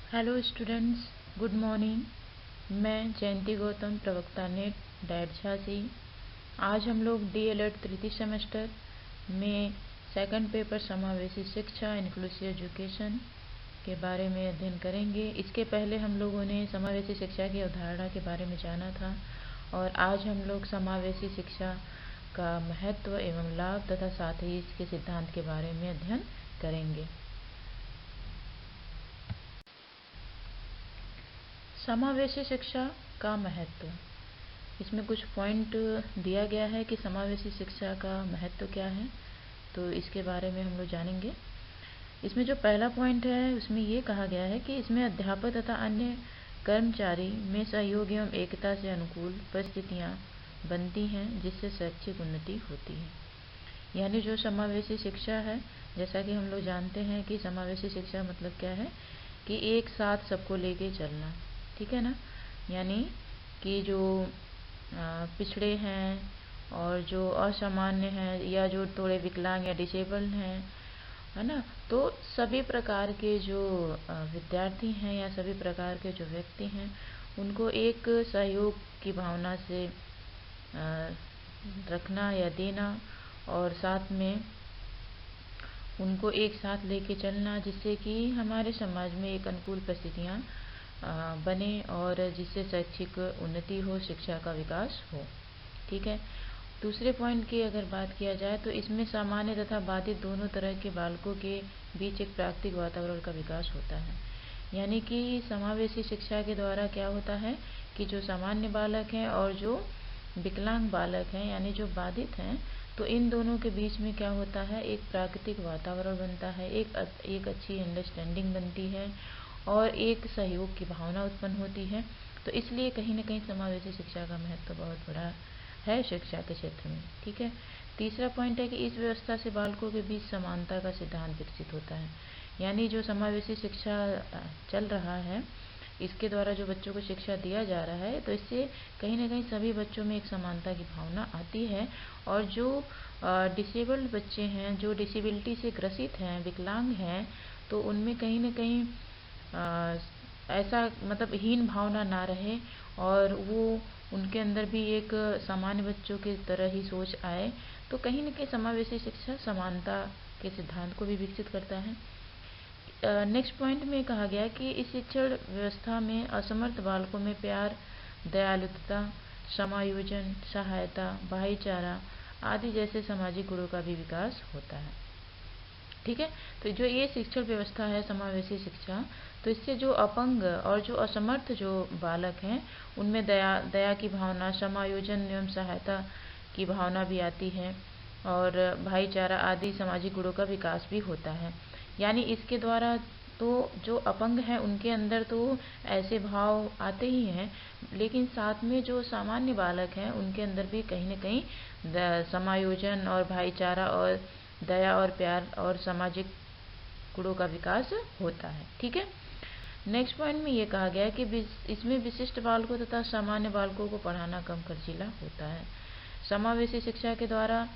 Hello students, good morning. मैं जयंती गौतम, प्रवक्ता net that Jhansi. आज हम लोग DELED तृतीय सेमेस्टर में सेकंड पेपर समावेशी शिक्षा इंक्लूसिव एजुकेशन के बारे में अध्ययन करेंगे। इसके पहले हम लोगों ने समावेशी शिक्षा की अवधारणा के बारे में जाना था और आज हम लोग समावेशी शिक्षा का महत्व एवं लाभ तथा साथ ही इसके सिद्धांत के बारे में अध्ययन करेंगे। समावेशी शिक्षा का महत्व, इसमें कुछ पॉइंट दिया गया है कि समावेशी शिक्षा का महत्व क्या है, तो इसके बारे में हम लोग जानेंगे। इसमें जो पहला पॉइंट है उसमें ये कहा गया है कि इसमें अध्यापक तथा अन्य कर्मचारी में सहयोग एवं एकता से अनुकूल परिस्थितियाँ बनती हैं जिससे शैक्षिक उन्नति होती है। यानी जो समावेशी शिक्षा है, जैसा कि हम लोग जानते हैं कि समावेशी शिक्षा मतलब क्या है कि एक साथ सबको लेके चलना, ठीक है ना। यानी कि जो पिछड़े हैं और जो असामान्य हैं या जो थोड़े विकलांग या डिसेबल्ड हैं, है ना, तो सभी प्रकार के जो विद्यार्थी हैं या सभी प्रकार के जो व्यक्ति हैं उनको एक सहयोग की भावना से रखना या देना और साथ में उनको एक साथ लेके चलना, जिससे कि हमारे समाज में एक अनुकूल परिस्थितियाँ बने और जिससे शैक्षिक उन्नति हो, शिक्षा का विकास हो, ठीक है। दूसरे पॉइंट की अगर बात किया जाए तो इसमें सामान्य तथा बाधित दोनों तरह के बालकों के बीच एक प्राकृतिक वातावरण का विकास होता है। यानी कि समावेशी शिक्षा के द्वारा क्या होता है कि जो सामान्य बालक हैं और जो विकलांग बालक हैं यानी जो बाधित हैं, तो इन दोनों के बीच में क्या होता है, एक प्राकृतिक वातावरण बनता है, एक अच्छी अंडरस्टैंडिंग बनती है और एक सहयोग की भावना उत्पन्न होती है। तो इसलिए कहीं ना कहीं समावेशी शिक्षा का महत्व बहुत बड़ा है शिक्षा के क्षेत्र में, ठीक है। तीसरा पॉइंट है कि इस व्यवस्था से बालकों के बीच समानता का सिद्धांत विकसित होता है। यानी जो समावेशी शिक्षा चल रहा है, इसके द्वारा जो बच्चों को शिक्षा दिया जा रहा है, तो इससे कहीं ना कहीं सभी बच्चों में एक समानता की भावना आती है और जो डिसेबल्ड बच्चे हैं, जो डिसेबिलिटी से ग्रसित हैं, विकलांग हैं, तो उनमें कहीं ना कहीं ऐसा मतलब हीन भावना ना रहे और वो उनके अंदर भी एक सामान्य बच्चों की तरह ही सोच आए। तो कहीं न कहीं समावेशी शिक्षा समानता के सिद्धांत को भी विकसित करता है। नेक्स्ट पॉइंट में कहा गया कि इस शिक्षण व्यवस्था में असमर्थ बालकों में प्यार, दयालुता, समायोजन, सहायता, भाईचारा आदि जैसे सामाजिक गुणों का भी विकास होता है, ठीक है। तो जो ये शिक्षण व्यवस्था है समावेशी शिक्षा, तो इससे जो अपंग और जो असमर्थ जो बालक हैं उनमें दया की भावना, समायोजन एवं सहायता की भावना भी आती है और भाईचारा आदि सामाजिक गुणों का विकास भी होता है। यानी इसके द्वारा तो जो अपंग हैं उनके अंदर तो ऐसे भाव आते ही हैं, लेकिन साथ में जो सामान्य बालक हैं उनके अंदर भी कहीं न कहीं समायोजन और भाईचारा और दया और प्यार और सामाजिक गुणों का विकास होता है, ठीक है। नेक्स्ट पॉइंट में ये कहा गया है कि इसमें विशिष्ट बालकों तथा सामान्य बालकों को पढ़ाना कम खर्चीला होता है। समावेशी शिक्षा के द्वारा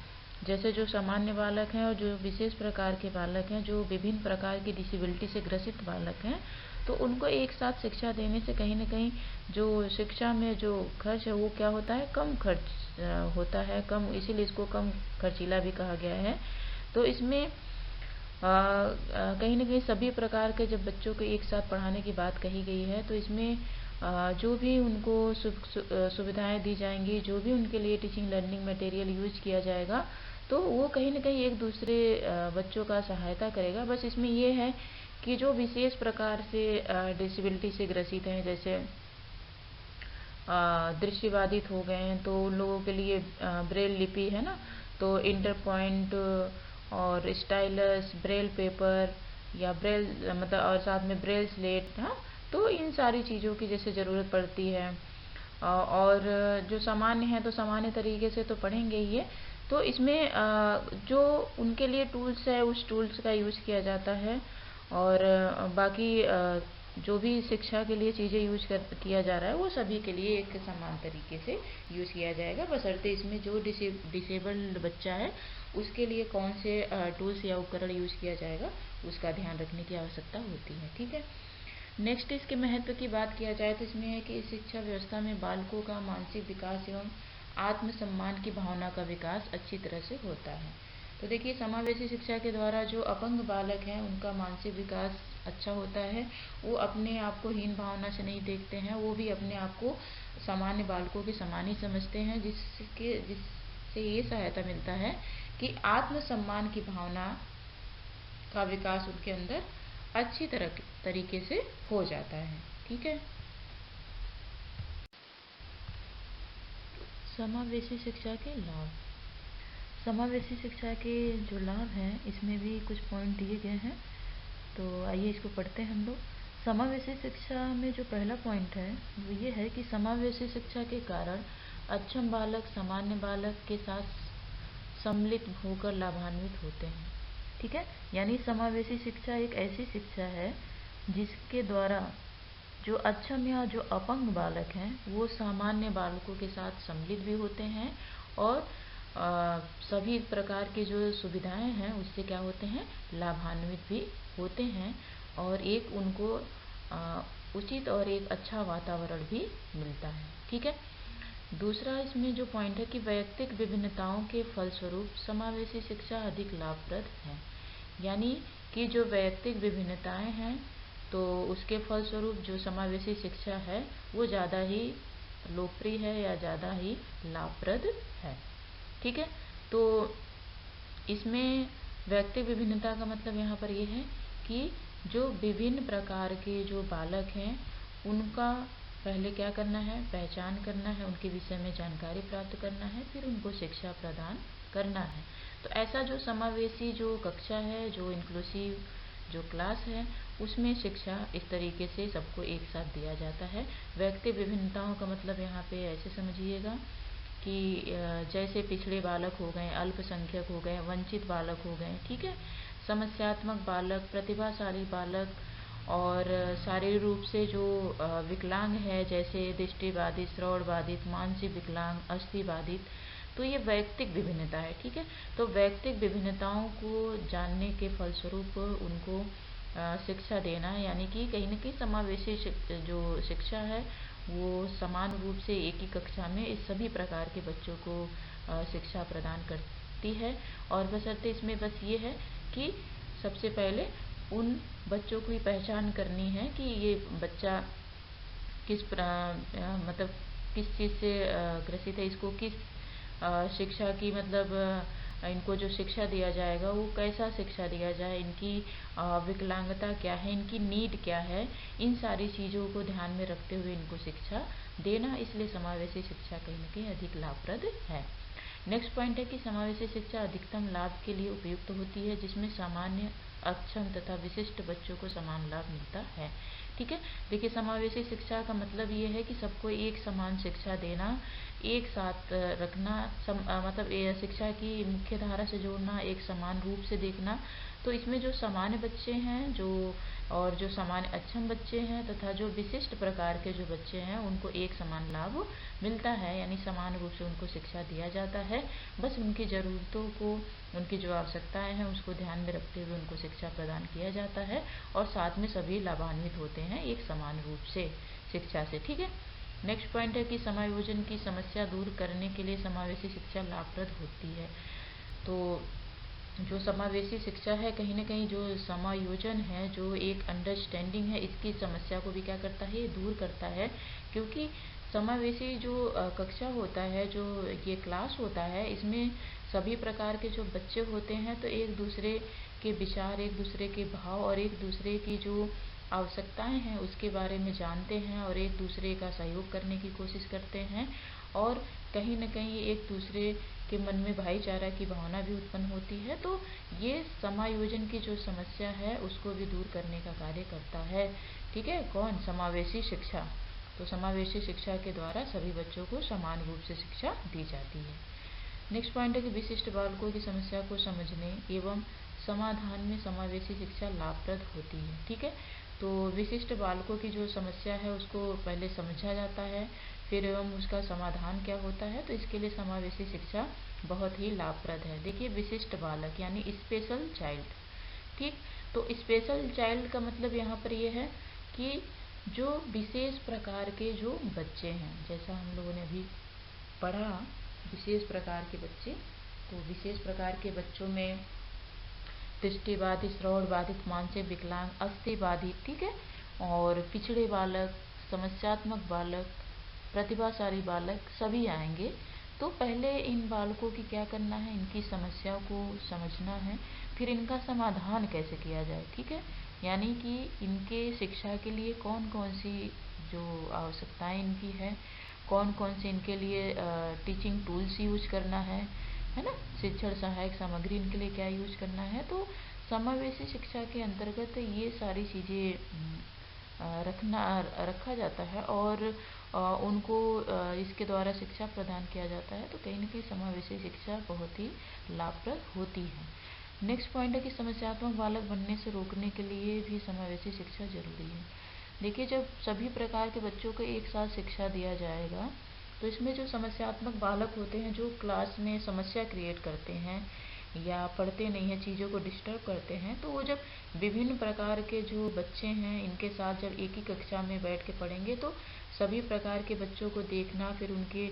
जैसे जो सामान्य बालक हैं और जो विशेष प्रकार के बालक हैं, जो विभिन्न प्रकार की डिसेबिलिटी से ग्रसित बालक हैं, तो उनको एक साथ शिक्षा देने से कहीं न कहीं जो शिक्षा में जो खर्च है वो क्या होता है, कम खर्च होता है, कम, इसीलिए इसको कम खर्चीला भी कहा गया है। तो इसमें कहीं न कहीं सभी प्रकार के जब बच्चों को एक साथ पढ़ाने की बात कही गई है, तो इसमें जो भी उनको सुविधाएं दी जाएंगी, जो भी उनके लिए टीचिंग लर्निंग मटेरियल यूज किया जाएगा, तो वो कहीं न कहीं एक दूसरे बच्चों का सहायता करेगा। बस इसमें ये है कि जो विशेष प्रकार से डिसेबिलिटी से ग्रसित हैं, जैसे दृष्टिबाधित हो गए हैं, तो उन लोगों के लिए ब्रेल लिपि है ना, तो इंटर पॉइंट और स्टाइलस, ब्रेल पेपर या ब्रेल मतलब और साथ में ब्रेल स्लेट, हाँ, तो इन सारी चीज़ों की जैसे ज़रूरत पड़ती है। और जो सामान्य है तो सामान्य तरीके से तो पढ़ेंगे ही ये, तो इसमें जो उनके लिए टूल्स है उस टूल्स का यूज़ किया जाता है और बाकी जो भी शिक्षा के लिए चीज़ें यूज किया जा रहा है वो सभी के लिए एक समान तरीके से यूज़ किया जाएगा, बशर्ते इसमें जो डिसेबल्ड बच्चा है उसके लिए कौन से टूल्स या उपकरण यूज़ किया जाएगा उसका ध्यान रखने की आवश्यकता होती है, ठीक है। नेक्स्ट इसके महत्व की बात किया जाए तो इसमें है कि इस शिक्षा व्यवस्था में बालकों का मानसिक विकास एवं आत्मसम्मान की भावना का विकास अच्छी तरह से होता है। तो देखिए, समावेशी शिक्षा के द्वारा जो अपंग बालक हैं उनका मानसिक विकास अच्छा होता है। वो अपने आप को हीन भावना से नहीं देखते हैं, वो भी अपने आप को सामान्य बालकों के समान ही समझते हैं, जिससे ये सहायता मिलता है कि आत्मसम्मान की भावना का विकास उनके अंदर अच्छी तरीके से हो जाता है। ठीक है। समावेशी शिक्षा के लाभ। समावेशी शिक्षा के जो लाभ हैं इसमें भी कुछ पॉइंट दिए गए हैं, तो आइए इसको पढ़ते हैं हम लोग। समावेशी शिक्षा में जो पहला पॉइंट है वो ये है कि समावेशी शिक्षा के कारण अक्षम बालक सामान्य बालक के साथ सम्मिलित होकर लाभान्वित होते हैं। ठीक है, यानी समावेशी शिक्षा एक ऐसी शिक्षा है जिसके द्वारा जो अक्षम या जो अपंग बालक हैं वो सामान्य बालकों के साथ सम्मिलित भी होते हैं और सभी प्रकार की जो सुविधाएं हैं उससे क्या होते हैं, लाभान्वित भी होते हैं और एक उनको उचित और एक अच्छा वातावरण भी मिलता है। ठीक है। दूसरा इसमें जो पॉइंट है कि वैयक्तिक विभिन्नताओं के फलस्वरूप समावेशी शिक्षा अधिक लाभप्रद है। यानी कि जो वैयक्तिक विभिन्नताएं हैं तो उसके फलस्वरूप जो समावेशी शिक्षा है वो ज़्यादा ही लोकप्रिय है या ज़्यादा ही लाभप्रद है। ठीक है। तो इसमें वैयक्तिक विभिन्नता का मतलब यहाँ पर ये है कि जो विभिन्न प्रकार के जो बालक हैं उनका पहले क्या करना है, पहचान करना है, उनके विषय में जानकारी प्राप्त करना है, फिर उनको शिक्षा प्रदान करना है। तो ऐसा जो समावेशी जो कक्षा है, जो इंक्लूसिव जो क्लास है, उसमें शिक्षा इस तरीके से सबको एक साथ दिया जाता है। व्यक्ति विभिन्नताओं का मतलब यहाँ पे ऐसे समझिएगा कि जैसे पिछड़े बालक हो गए, अल्पसंख्यक हो गए, वंचित बालक हो गए। ठीक है। समस्यात्मक बालक, प्रतिभाशाली बालक और शारीरिक रूप से जो विकलांग है, जैसे दृष्टिबाधित, श्रवणबाधित, मानसिक विकलांग, अस्थिबाधित, तो ये वैयक्तिक विभिन्नता है। ठीक है। तो वैयक्तिक विभिन्नताओं को जानने के फलस्वरूप उनको शिक्षा देना, यानी कि कहीं न कहीं समावेशी जो शिक्षा है वो समान रूप से एक ही कक्षा में इस सभी प्रकार के बच्चों को शिक्षा प्रदान करती है। और बशर्ते इसमें बस ये है कि सबसे पहले उन बच्चों की पहचान करनी है कि ये बच्चा मतलब किस चीज़ से ग्रसित है, इसको किस शिक्षा की मतलब इनको जो शिक्षा दिया जाएगा वो कैसा शिक्षा दिया जाए, इनकी विकलांगता क्या है, इनकी नीड क्या है, इन सारी चीज़ों को ध्यान में रखते हुए इनको शिक्षा देना। इसलिए समावेशी शिक्षा कहीं न कहीं अधिक लाभप्रद है। नेक्स्ट पॉइंट है कि समावेशी शिक्षा अधिकतम लाभ के लिए उपयुक्त होती है, जिसमें सामान्य, अक्षम तथा विशिष्ट बच्चों को समान लाभ मिलता है। ठीक है। देखिए, समावेशी शिक्षा का मतलब ये है कि सबको एक समान शिक्षा देना, एक साथ रखना, मतलब शिक्षा की मुख्य धारा से जोड़ना, एक समान रूप से देखना। तो इसमें जो सामान्य बच्चे हैं जो सामान्य अक्षम बच्चे हैं तथा जो विशिष्ट प्रकार के जो बच्चे हैं उनको एक समान लाभ मिलता है, यानी समान रूप से उनको शिक्षा दिया जाता है। बस उनकी ज़रूरतों को, उनकी जो आवश्यकताएं हैं उसको ध्यान में रखते हुए उनको शिक्षा प्रदान किया जाता है और साथ में सभी लाभान्वित होते हैं एक समान रूप से शिक्षा से। ठीक है। नेक्स्ट पॉइंट है कि समायोजन की समस्या दूर करने के लिए समावेशी शिक्षा लाभप्रद होती है। तो जो समावेशी शिक्षा है कहीं न कहीं जो समायोजन है, जो एक अंडरस्टैंडिंग है, इसकी समस्या को भी क्या करता है, ये दूर करता है। क्योंकि समावेशी जो कक्षा होता है, जो ये क्लास होता है, इसमें सभी प्रकार के जो बच्चे होते हैं तो एक दूसरे के विचार, एक दूसरे के भाव और एक दूसरे की जो आवश्यकताएं हैं उसके बारे में जानते हैं और एक दूसरे का सहयोग करने की कोशिश करते हैं और कहीं न कहीं एक दूसरे के मन में भाईचारा की भावना भी उत्पन्न होती है। तो ये समायोजन की जो समस्या है उसको भी दूर करने का कार्य करता है। ठीक है। कौन? समावेशी शिक्षा। तो समावेशी शिक्षा के द्वारा सभी बच्चों को समान रूप से शिक्षा दी जाती है। नेक्स्ट पॉइंट है कि विशिष्ट बालकों की समस्या को समझने एवं समाधान में समावेशी शिक्षा लाभप्रद होती है। ठीक है। तो विशिष्ट बालकों की जो समस्या है उसको पहले समझा जाता है, फिर एवं उसका समाधान क्या होता है, तो इसके लिए समावेशी शिक्षा बहुत ही लाभप्रद है। देखिए, विशिष्ट बालक यानी स्पेशल चाइल्ड। ठीक। तो स्पेशल चाइल्ड का मतलब यहाँ पर ये है कि जो विशेष प्रकार के जो बच्चे हैं, जैसा हम लोगों ने अभी पढ़ा, विशेष प्रकार के बच्चे, तो विशेष प्रकार के बच्चों में दृष्टि बाधित, श्रवण बाधित, मानसिक विकलांग, अस्थि बाधित, ठीक है, और पिछड़े बालक, समस्यात्मक बालक, प्रतिभाशाली बालक सभी आएंगे। तो पहले इन बालकों की क्या करना है, इनकी समस्या को समझना है, फिर इनका समाधान कैसे किया जाए, ठीक है। यानी कि इनके शिक्षा के लिए कौन कौन सी जो आवश्यकताएं इनकी है, कौन कौन से इनके लिए टीचिंग टूल्स यूज करना है ना, शिक्षण सहायक सामग्री इनके लिए क्या यूज करना है। तो समावेशी शिक्षा के अंतर्गत ये सारी चीज़ें रखा जाता है और उनको इसके द्वारा शिक्षा प्रदान किया जाता है। तो कहीं ना कहीं समावेशी शिक्षा बहुत ही लाभप्रद होती है। नेक्स्ट पॉइंट है कि समस्यात्मक बालक बनने से रोकने के लिए भी समावेशी शिक्षा जरूरी है। देखिए, जब सभी प्रकार के बच्चों को एक साथ शिक्षा दिया जाएगा तो इसमें जो समस्यात्मक बालक होते हैं, जो क्लास में समस्या क्रिएट करते हैं या पढ़ते नहीं हैं, चीज़ों को डिस्टर्ब करते हैं, तो वो जब विभिन्न प्रकार के जो बच्चे हैं इनके साथ जब एक ही कक्षा में बैठ के पढ़ेंगे तो सभी प्रकार के बच्चों को देखना, फिर उनके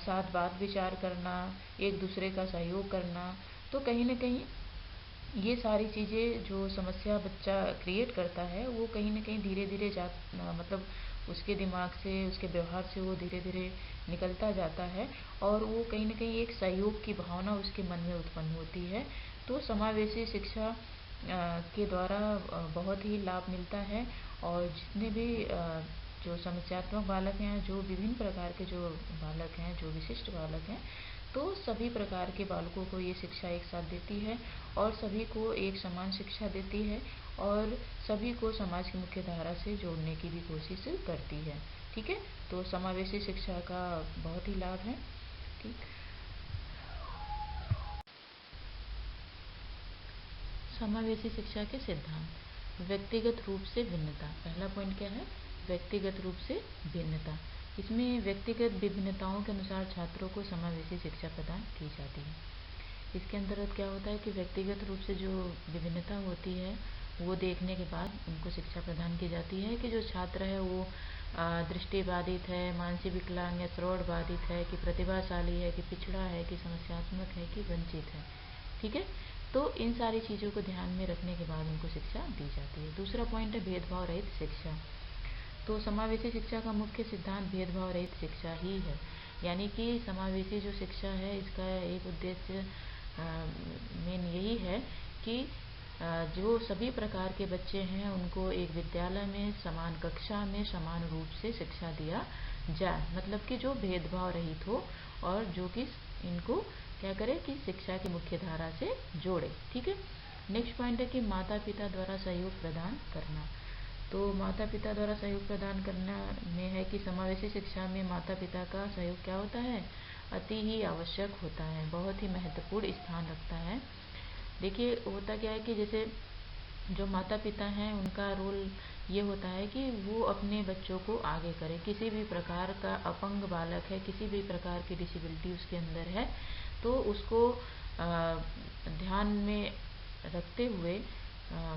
साथ बात विचार करना, एक दूसरे का सहयोग करना, तो कहीं ना कहीं ये सारी चीज़ें जो समस्या बच्चा क्रिएट करता है वो कहीं ना कहीं धीरे धीरे मतलब उसके दिमाग से, उसके व्यवहार से वो धीरे धीरे निकलता जाता है और वो कहीं ना कहीं एक सहयोग की भावना उसके मन में उत्पन्न होती है। तो समावेशी शिक्षा के द्वारा बहुत ही लाभ मिलता है और जितने भी जो समस्यात्मक बालक हैं, जो विभिन्न प्रकार के जो बालक हैं, जो विशिष्ट बालक हैं, तो सभी प्रकार के बालकों को ये शिक्षा एक साथ देती है और सभी को एक समान शिक्षा देती है और सभी को समाज की मुख्य धारा से जोड़ने की भी कोशिश करती है, ठीक है। तो समावेशी शिक्षा का बहुत ही लाभ है, ठीक। समावेशी शिक्षा के सिद्धांत। व्यक्तिगत रूप से भिन्नता, पहला पॉइंट क्या है, व्यक्तिगत रूप से भिन्नता। इसमें व्यक्तिगत विभिन्नताओं के अनुसार छात्रों को समावेशी शिक्षा प्रदान की जाती है। इसके अंतर्गत क्या होता है कि व्यक्तिगत रूप से जो विभिन्नता होती है वो देखने के बाद उनको शिक्षा प्रदान की जाती है कि जो छात्र है वो दृष्टि बाधित है, मानसिक विकलांग या श्रवण बाधित है, कि प्रतिभाशाली है, कि पिछड़ा है, कि समस्यात्मक है, कि वंचित है, ठीक है। तो इन सारी चीज़ों को ध्यान में रखने के बाद उनको शिक्षा दी जाती है। दूसरा पॉइंट है भेदभाव रहित शिक्षा। तो समावेशी शिक्षा का मुख्य सिद्धांत भेदभाव रहित शिक्षा ही है। यानी कि समावेशी जो शिक्षा है इसका एक उद्देश्य मेन यही है कि जो सभी प्रकार के बच्चे हैं उनको एक विद्यालय में समान कक्षा में समान रूप से शिक्षा दिया जाए, मतलब कि जो भेदभाव रहित हो और जो कि इनको क्या करे कि शिक्षा की मुख्य धारा से जोड़े, ठीक है। नेक्स्ट पॉइंट है कि माता पिता द्वारा सहयोग प्रदान करना। तो माता पिता द्वारा सहयोग प्रदान करना में है कि समावेशी शिक्षा में माता पिता का सहयोग क्या होता है, अति ही आवश्यक होता है, बहुत ही महत्वपूर्ण स्थान रखता है। देखिए, होता क्या है कि जैसे जो माता पिता हैं उनका रोल ये होता है कि वो अपने बच्चों को आगे करें। किसी भी प्रकार का अपंग बालक है, किसी भी प्रकार की डिसेबिलिटी उसके अंदर है, तो उसको ध्यान में रखते हुए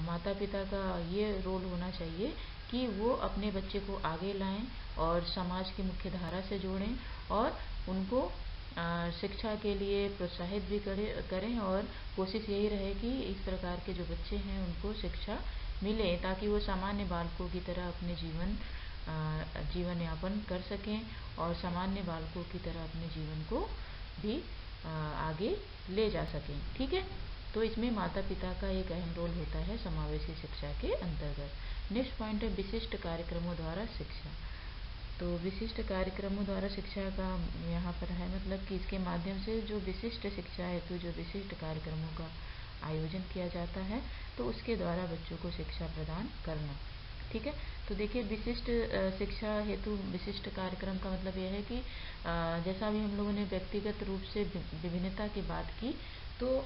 माता पिता का ये रोल होना चाहिए कि वो अपने बच्चे को आगे लाएं और समाज की मुख्य धारा से जोड़ें और उनको शिक्षा के लिए प्रोत्साहित भी करें और कोशिश यही रहे कि इस प्रकार के जो बच्चे हैं उनको शिक्षा मिले ताकि वो सामान्य बालकों की तरह अपने जीवन यापन कर सकें और सामान्य बालकों की तरह अपने जीवन को भी आगे ले जा सकें, ठीक है। तो इसमें माता पिता का एक अहम रोल होता है समावेशी शिक्षा के अंतर्गत। नेक्स्ट पॉइंट है विशिष्ट कार्यक्रमों द्वारा शिक्षा। तो विशिष्ट कार्यक्रमों द्वारा शिक्षा का यहाँ पर है मतलब कि इसके माध्यम से जो विशिष्ट शिक्षा हेतु जो विशिष्ट कार्यक्रमों का आयोजन किया जाता है तो उसके द्वारा बच्चों को शिक्षा प्रदान करना, ठीक है। तो देखिए, विशिष्ट शिक्षा हेतु विशिष्ट कार्यक्रम का मतलब यह है कि जैसा भी हम लोगों ने व्यक्तिगत रूप से विभिन्नता की बात की, तो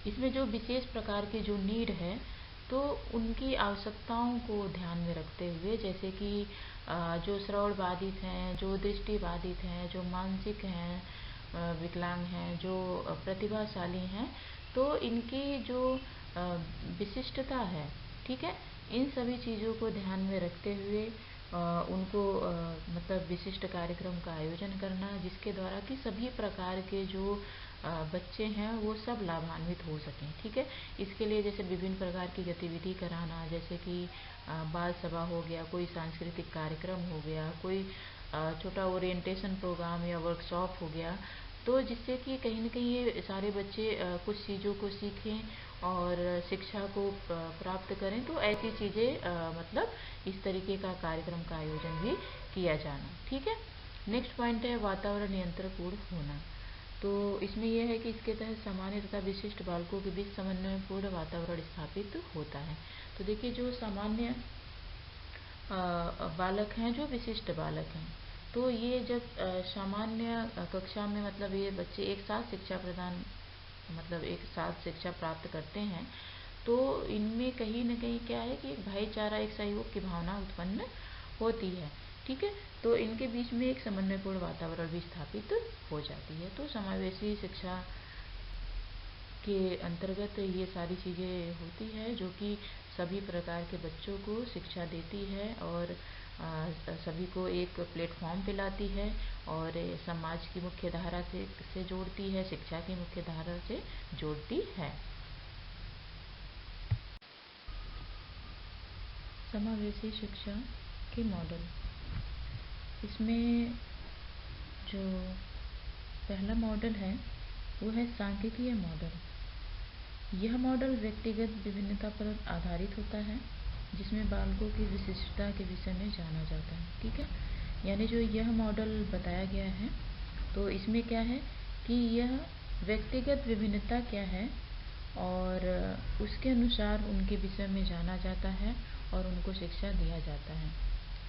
इसमें जो विशेष प्रकार की जो नीड है तो उनकी आवश्यकताओं को ध्यान में रखते हुए, जैसे कि जो श्रवण बाधित हैं, जो दृष्टि बाधित हैं, जो मानसिक हैं, विकलांग हैं, जो प्रतिभाशाली हैं, तो इनकी जो विशिष्टता है ठीक है। इन सभी चीज़ों को ध्यान में रखते हुए उनको मतलब विशिष्ट कार्यक्रम का आयोजन करना, जिसके द्वारा कि सभी प्रकार के जो बच्चे हैं वो सब लाभान्वित हो सकें, ठीक है। इसके लिए जैसे विभिन्न प्रकार की गतिविधि कराना, जैसे कि बाल सभा हो गया, कोई सांस्कृतिक कार्यक्रम हो गया, कोई छोटा ओरिएंटेशन प्रोग्राम या वर्कशॉप हो गया, तो जिससे कि कहीं न कहीं ये सारे बच्चे कुछ चीज़ों को सीखें और शिक्षा को प्राप्त करें। तो ऐसी चीज़ें मतलब इस तरीके का कार्यक्रम का आयोजन भी किया जाना, ठीक है। नेक्स्ट पॉइंट है वातावरण नियंत्रणपूर्ण होना। तो इसमें यह है कि इसके तहत सामान्य तथा विशिष्ट बालकों के बीच समन्वयपूर्ण वातावरण स्थापित होता है। तो देखिए, जो सामान्य बालक हैं, जो विशिष्ट बालक हैं, तो ये जब सामान्य कक्षा में मतलब ये बच्चे एक साथ शिक्षा प्रदान मतलब एक साथ शिक्षा प्राप्त करते हैं, तो इनमें कहीं न कहीं क्या है कि एक भाईचारा, एक सहयोग की भावना उत्पन्न होती है, ठीक है। तो इनके बीच में एक समन्वयपूर्ण वातावरण भी स्थापित हो जाती है। तो समावेशी शिक्षा के अंतर्गत ये सारी चीज़ें होती है, जो कि सभी प्रकार के बच्चों को शिक्षा देती है और सभी को एक प्लेटफॉर्म पे लाती है और समाज की मुख्य धारा से जोड़ती है, शिक्षा की मुख्य धारा से जोड़ती है। समावेशी शिक्षा के मॉडल, इसमें जो पहला मॉडल है वो है सांख्यिकीय मॉडल। यह मॉडल व्यक्तिगत विभिन्नता पर आधारित होता है, जिसमें बालकों की विशिष्टता के विषय में जाना जाता है, ठीक है। यानी जो यह मॉडल बताया गया है, तो इसमें क्या है कि यह व्यक्तिगत विभिन्नता क्या है और उसके अनुसार उनके विषय में जाना जाता है और उनको शिक्षा दिया जाता है,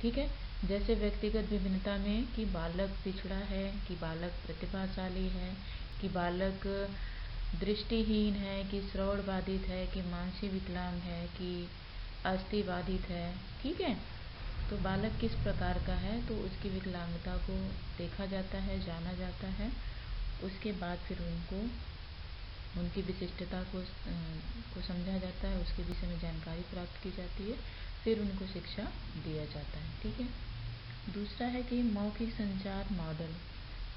ठीक है। जैसे व्यक्तिगत विभिन्नता में कि बालक पिछड़ा है, कि बालक प्रतिभाशाली है, कि बालक दृष्टिहीन है, कि श्रवण बाधित है, कि मानसिक विकलांग है, कि अस्थि बाधित है, ठीक है। तो बालक किस प्रकार का है, तो उसकी विकलांगता को देखा जाता है, जाना जाता है। उसके बाद फिर उनको उनकी विशिष्टता को समझा जाता है, उसके विषय में जानकारी प्राप्त की जाती है, फिर उनको शिक्षा दिया जाता है, ठीक है। दूसरा है कि मौखिक संचार मॉडल।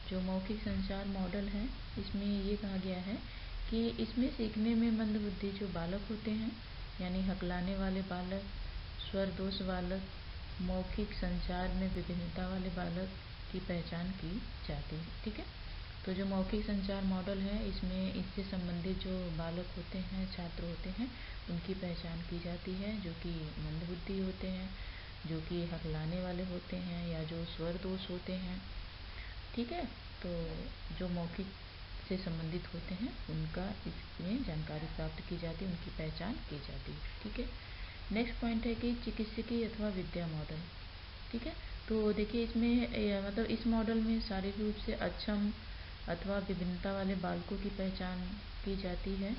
जो मौखिक संचार मॉडल है, इसमें ये कहा गया है कि इसमें सीखने में मंदबुद्धि जो बालक होते हैं, यानी हकलाने वाले बालक, स्वर दोष बालक, मौखिक संचार में विभिन्नता वाले बालक की पहचान की जाती है, ठीक है। तो जो मौखिक संचार मॉडल है, इसमें इससे संबंधित जो बालक होते हैं, छात्र होते हैं, उनकी पहचान की जाती है, जो कि मंदबुद्धि होते हैं, जो कि हकलाने वाले होते हैं, या जो स्वर दोष होते हैं, ठीक है। तो जो मौखिक से संबंधित होते हैं, उनका इसमें जानकारी प्राप्त की जाती है, उनकी पहचान की जाती है, ठीक है। नेक्स्ट पॉइंट है कि चिकित्सकीय अथवा विद्या मॉडल, ठीक है। तो देखिए, इसमें मतलब इस मॉडल में शारीरिक रूप से अक्षम अथवा विभिन्नता वाले बालकों की पहचान की जाती है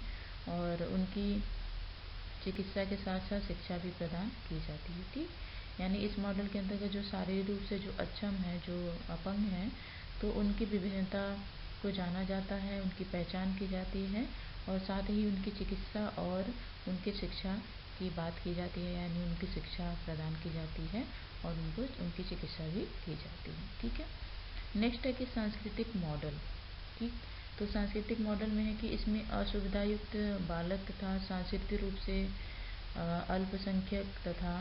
और उनकी चिकित्सा के साथ साथ शिक्षा भी प्रदान की जाती है, ठीक। यानी इस मॉडल के अंतर्गत जो शारीरिक रूप से जो अक्षम है, जो अपंग हैं, तो उनकी विभिन्नता को जाना जाता है, उनकी पहचान की जाती है और साथ ही उनकी चिकित्सा और उनकी शिक्षा की बात की जाती है, यानी उनकी शिक्षा प्रदान की जाती है और उनको उनकी चिकित्सा भी की जाती है, ठीक है। नेक्स्ट है कि सांस्कृतिक मॉडल, ठीक। तो सांस्कृतिक मॉडल में है कि इसमें असुविधायुक्त बालक तथा सांस्कृतिक रूप से अल्पसंख्यक तथा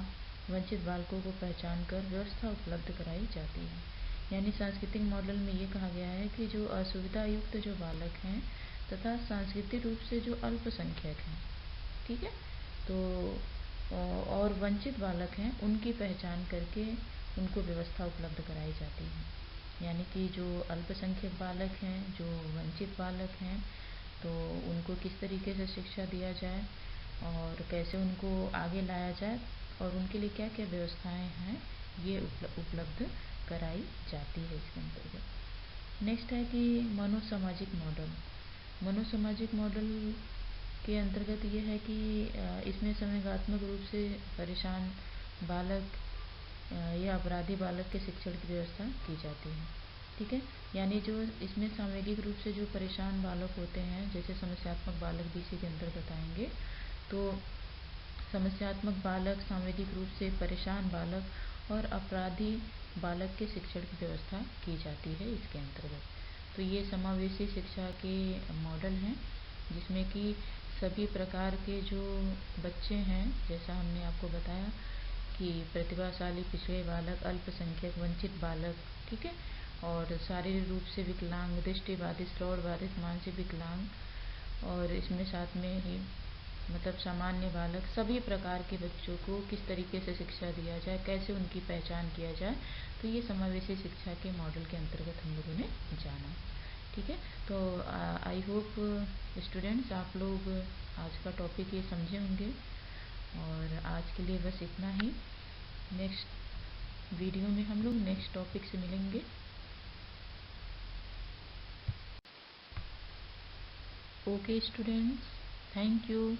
वंचित बालकों को पहचान कर व्यवस्था उपलब्ध कराई जाती है। यानी सांस्कृतिक मॉडल में ये कहा गया है कि जो असुविधायुक्त जो बालक हैं तथा सांस्कृतिक रूप से जो अल्पसंख्यक हैं, ठीक है, तो और वंचित बालक हैं, उनकी पहचान करके उनको व्यवस्था उपलब्ध कराई जाती है। यानी कि जो अल्पसंख्यक बालक हैं, जो वंचित बालक हैं, तो उनको किस तरीके से शिक्षा दिया जाए और कैसे उनको आगे लाया जाए और उनके लिए क्या क्या व्यवस्थाएं हैं, ये उपलब्ध कराई जाती है इसके अंतर्गत। नेक्स्ट है कि मनोसामाजिक मॉडल। मनोसामाजिक मॉडल के अंतर्गत ये है कि इसमें संवेगात्मक रूप से परेशान बालक या अपराधी बालक के शिक्षण की व्यवस्था की जाती है, ठीक है। यानी जो इसमें सामूहिक रूप से जो परेशान बालक होते हैं, जैसे समस्यात्मक बालक भी इसी के अंतर्गत आएंगे, तो समस्यात्मक बालक, सांवेदिक रूप से परेशान बालक और अपराधी बालक के शिक्षण की व्यवस्था की जाती है इसके अंतर्गत। तो ये समावेशी शिक्षा के मॉडल हैं जिसमें कि सभी प्रकार के जो बच्चे हैं, जैसा हमने आपको बताया कि प्रतिभाशाली पिछड़े बालक, अल्पसंख्यक वंचित बालक, ठीक है, और शारीरिक रूप से विकलांग, दृष्टिबाधित, श्रवणबाधित, मानसिक विकलांग, और इसमें साथ में ही मतलब सामान्य बालक, सभी प्रकार के बच्चों को किस तरीके से शिक्षा दिया जाए, कैसे उनकी पहचान किया जाए, तो ये समावेशी शिक्षा के मॉडल के अंतर्गत हम लोगों ने जाना। ठीक है, तो आई होप स्टूडेंट्स आप लोग आज का टॉपिक ये समझे होंगे, और आज के लिए बस इतना ही। नेक्स्ट वीडियो में हम लोग नेक्स्ट टॉपिक से मिलेंगे। Okay students, thank you.